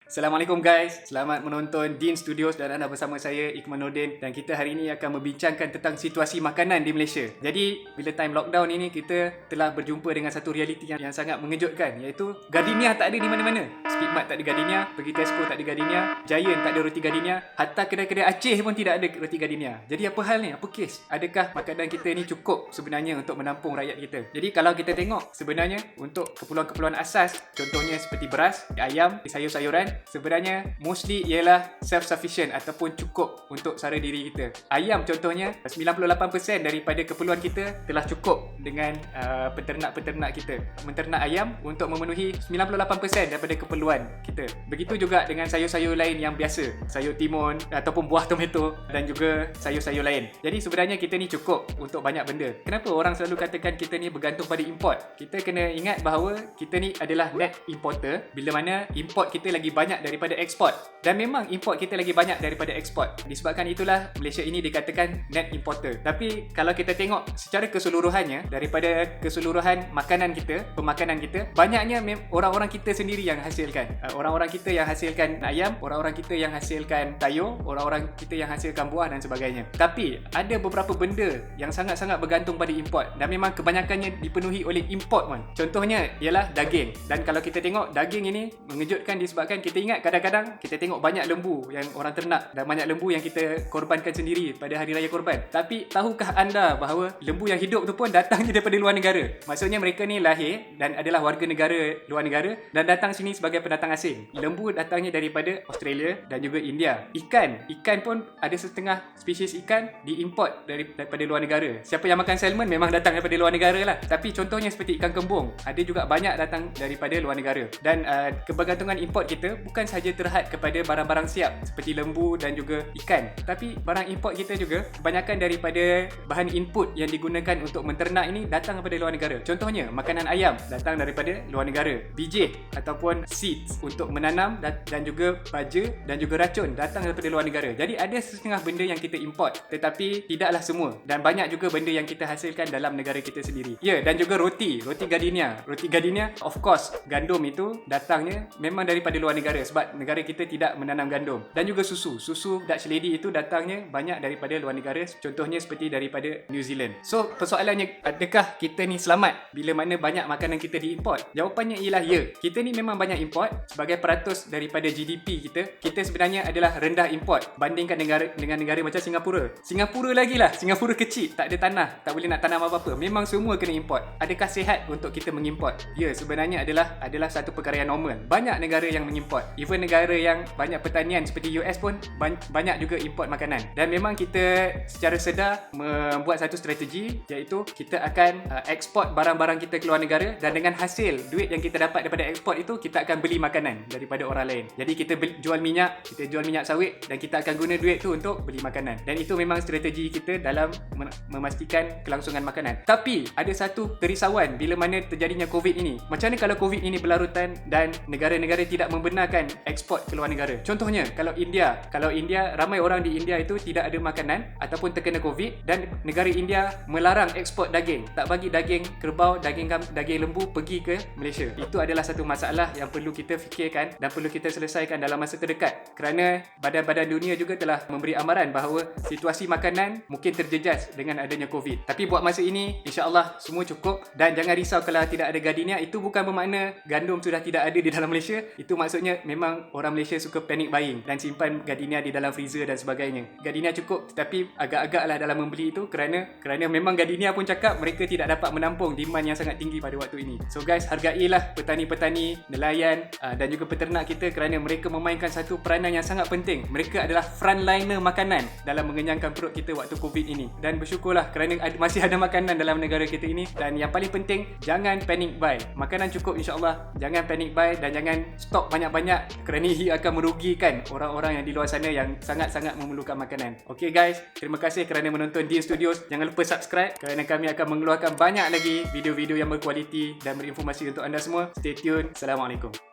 Assalamualaikum guys, selamat menonton Dean Studios dan anda bersama saya Ikhman Nordin, dan kita hari ini akan membincangkan tentang situasi makanan di Malaysia. Jadi bila time lockdown ini kita telah berjumpa dengan satu realiti yang sangat mengejutkan, iaitu Gardenia tak ada di mana-mana. Speedmart tak ada Gardenia, pergi Tesco tak ada Gardenia, Giant tak ada roti Gardenia, hatta kedai-kedai Aceh pun tidak ada roti Gardenia. Jadi apa hal ni? Apa kes? Adakah makanan kita ni cukup sebenarnya untuk menampung rakyat kita? Jadi kalau kita tengok sebenarnya untuk keperluan-keperluan asas, contohnya seperti beras, ayam, sayur-sayuran, sebenarnya mostly ialah self-sufficient ataupun cukup untuk sara diri kita. Ayam contohnya 98% daripada keperluan kita telah cukup dengan peternak-peternak kita menternak ayam untuk memenuhi 98% daripada keperluan kita. Begitu juga dengan sayur-sayur lain yang biasa, sayur timun ataupun buah tomato dan juga sayur-sayur lain. Jadi sebenarnya kita ni cukup untuk banyak benda. Kenapa orang selalu katakan kita ni bergantung pada import? Kita kena ingat bahawa kita ni adalah net importer, bila mana import kita lagi banyak daripada ekspor. Dan memang import kita lagi banyak daripada ekspor. Disebabkan itulah Malaysia ini dikatakan net importer. Tapi kalau kita tengok secara keseluruhannya, daripada keseluruhan makanan kita, pemakanan kita, banyaknya orang-orang kita sendiri yang hasilkan. Orang-orang kita yang hasilkan ayam, orang-orang kita yang hasilkan sayur, orang-orang kita yang hasilkan buah dan sebagainya. Tapi ada beberapa benda yang sangat-sangat bergantung pada import, dan memang kebanyakannya dipenuhi oleh import pun. Contohnya ialah daging. Dan kalau kita tengok daging ini mengejutkan disebabkan kita ingat kadang-kadang kita tengok banyak lembu yang orang ternak dan banyak lembu yang kita korbankan sendiri pada hari raya korban. Tapi tahukah anda bahawa lembu yang hidup tu pun datangnya daripada luar negara? Maksudnya mereka ni lahir dan adalah warga negara luar negara dan datang sini sebagai pendatang asing. Lembu datangnya daripada Australia dan juga India. Ikan pun ada setengah spesies ikan diimport daripada luar negara. Siapa yang makan salmon memang datang daripada luar negara lah. Tapi contohnya seperti ikan kembung, ada juga banyak datang daripada luar negara. Dan kebergantungan import kita bukan sahaja terhad kepada barang-barang siap seperti lembu dan juga ikan, tapi barang import kita juga kebanyakan daripada bahan input yang digunakan untuk menternak ini datang daripada luar negara. Contohnya makanan ayam datang daripada luar negara, biji ataupun seeds untuk menanam dan juga baja dan juga racun datang daripada luar negara. Jadi ada setengah benda yang kita import, tetapi tidaklah semua, dan banyak juga benda yang kita hasilkan dalam negara kita sendiri. Ya, dan juga roti Gardenia of course gandum itu datangnya memang daripada luar negara sebab negara kita tidak menanam gandum. Dan juga susu Dutch Lady itu datangnya banyak daripada luar negara, contohnya seperti daripada New Zealand. So persoalannya, adakah kita ni selamat bila mana banyak makanan kita diimport? Jawapannya ialah ya, kita ni memang banyak import. Sebagai peratus daripada GDP kita sebenarnya adalah rendah import bandingkan dengan negara macam Singapura lagi lah. Singapura kecil, tak ada tanah, tak boleh nak tanam apa-apa, memang semua kena import. Adakah sihat untuk kita mengimport? Ya, sebenarnya adalah satu perkara yang normal. Banyak negara yang mengimport, even negara yang banyak pertanian seperti US pun banyak juga import makanan. Dan memang kita secara sedar membuat satu strategi, iaitu kita akan eksport barang-barang kita ke luar negara, dan dengan hasil duit yang kita dapat daripada eksport itu, kita akan beli makanan daripada orang lain. Jadi kita jual minyak sawit dan kita akan guna duit tu untuk beli makanan. Dan itu memang strategi kita dalam memastikan kelangsungan makanan. Tapi ada satu kerisauan bila mana terjadinya COVID ini. Macam mana kalau COVID ini berlarutan dan negara-negara tidak membenarkan ekspor ke luar negara? Contohnya kalau India, ramai orang di India itu tidak ada makanan ataupun terkena COVID, dan negara India melarang ekspor daging, tak bagi daging kerbau, daging lembu pergi ke Malaysia. Itu adalah satu masalah yang perlu kita fikirkan dan perlu kita selesaikan dalam masa terdekat, kerana badan-badan dunia juga telah memberi amaran bahawa situasi makanan mungkin terjejas dengan adanya COVID. Tapi buat masa ini insya-Allah semua cukup, dan jangan risau kalau tidak ada Gardenia. Itu bukan bermakna gandum sudah tidak ada di dalam Malaysia. Itu maksudnya memang orang Malaysia suka panic buying dan simpan Gardenia di dalam freezer dan sebagainya. Gardenia cukup, tetapi agak-agaklah dalam membeli itu kerana memang Gardenia pun cakap mereka tidak dapat menampung demand yang sangat tinggi pada waktu ini. So guys, hargailah petani-petani, nelayan dan juga peternak kita, kerana mereka memainkan satu peranan yang sangat penting. Mereka adalah frontliner makanan dalam mengenyangkan perut kita waktu COVID ini. Dan bersyukurlah kerana masih ada makanan dalam negara kita ini. Dan yang paling penting, jangan panic buy. Makanan cukup insya-Allah. Jangan panic buy dan jangan stok banyak-banyak, kerana ia akan merugikan orang-orang yang di luar sana yang sangat-sangat memerlukan makanan. Okay guys, terima kasih kerana menonton Dean Studios. Jangan lupa subscribe kerana kami akan mengeluarkan banyak lagi video-video yang berkualiti dan berinformasi untuk anda semua. Stay tune. Assalamualaikum.